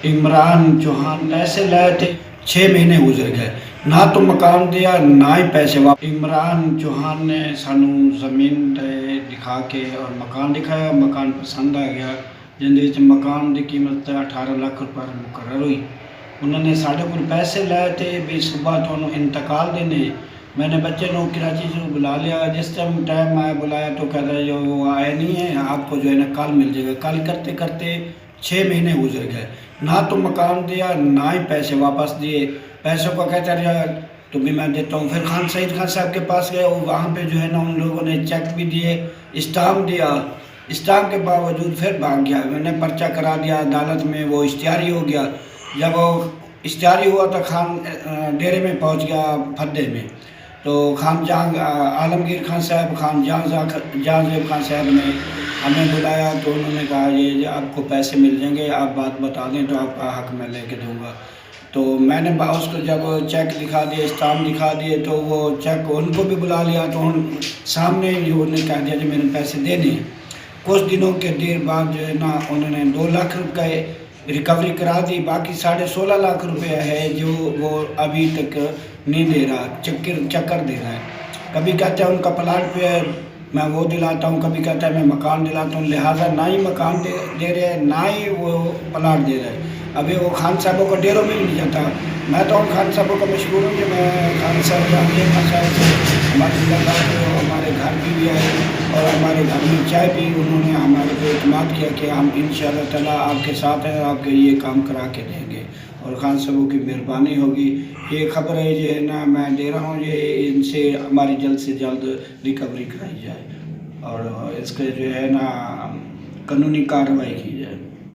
عمران چوہان پیسے لائے تھے، 6 مہینے گزر گئے، نہ تو مکان دیا نہ ہی پیسے واپس۔ عمران چوہان نے سانو زمین دکھا کے اور مکان دکھایا، مکان پسند آ گیا، جن مکان کی قیمت 18 لاکھ روپے مقرر ہوئی۔ انہوں نے ساڑھے کو پیسے لائے تھے بھی صبح تو انتقال دینے۔ میں نے بچے کو کراچی سے بلا لیا، جس ٹائم آیا بلایا تو کہتا ہے جو وہ آئے نہیں ہیں، آپ کو جو ہے نا کل مل جائے گا۔ کل کرتے کرتے 6 مہینے گزر گئے، نہ تو مکان دیا نہ ہی پیسے واپس دیے۔ پیسوں کو کہتا رہا تو بھی میں دیتا ہوں۔ پھر خان سعید خان صاحب کے پاس گئے، وہاں پہ جو ہے نا ان لوگوں نے چیک بھی دیے، اسٹامپ دیا، اسٹامپ کے باوجود پھر بھاگ گیا۔ میں نے پرچہ کرا دیا عدالت میں، وہ اشتہاری ہو گیا۔ جب وہ اشتہاری ہوا تو خان ڈیرے میں پہنچ گیا پھدے میں، تو خان جہاں عالمگیر خان صاحب، خان جہانزیب خان صاحب نے ہمیں بلایا تو انہوں نے کہا یہ آپ کو پیسے مل جائیں گے، آپ بات بتا دیں تو آپ کا حق میں لے کے دوں گا۔ تو میں نے اس کو جب چیک دکھا دیے، اسٹامپ دکھا دیے، تو وہ چیک ان کو بھی بلا لیا، تو سامنے انہوں نے کہہ دیا کہ میں نے پیسے دے دیے۔ کچھ دنوں کے دیر بعد جو ہے نا انہوں نے 2 لاکھ روپے ریکوری کرا دی، باقی 16.5 لاکھ روپے ہے جو وہ ابھی تک نہیں دے رہا، چکر دے رہا ہے۔ کبھی کہتا ہے ان کا پلاٹ پہ میں وہ دلاتا ہوں، کبھی کہتا ہے میں مکان دلاتا ہوں، لہٰذا نہ ہی مکان دے رہے ہیں نہ ہی وہ پلاٹ دے رہے ہیں۔ ابھی وہ خان صاحبوں کو ڈیروں میں بھی نہیں جاتا۔ میں تو خان صاحبوں کا مشہور ہوں کہ میں خان صاحب جہانگیر خان صاحب سے ہمارے ہمارے گھر بھی آئے اور ہمارے گھر میں چائے پی، انہوں نے ہمارے کو اعتماد کیا کہ ہم انشاءاللہ تعالیٰ آپ کے ساتھ ہیں، آپ کے یہ کام کرا کے دیں گے اور خان صاحبوں کی مہربانی ہوگی۔ یہ خبر ہے جو ہے نا میں دے رہا ہوں، یہ ان سے ہماری جلد سے جلد ریکوری کرائی جائے اور اس کے جو ہے نا قانونی کارروائی کی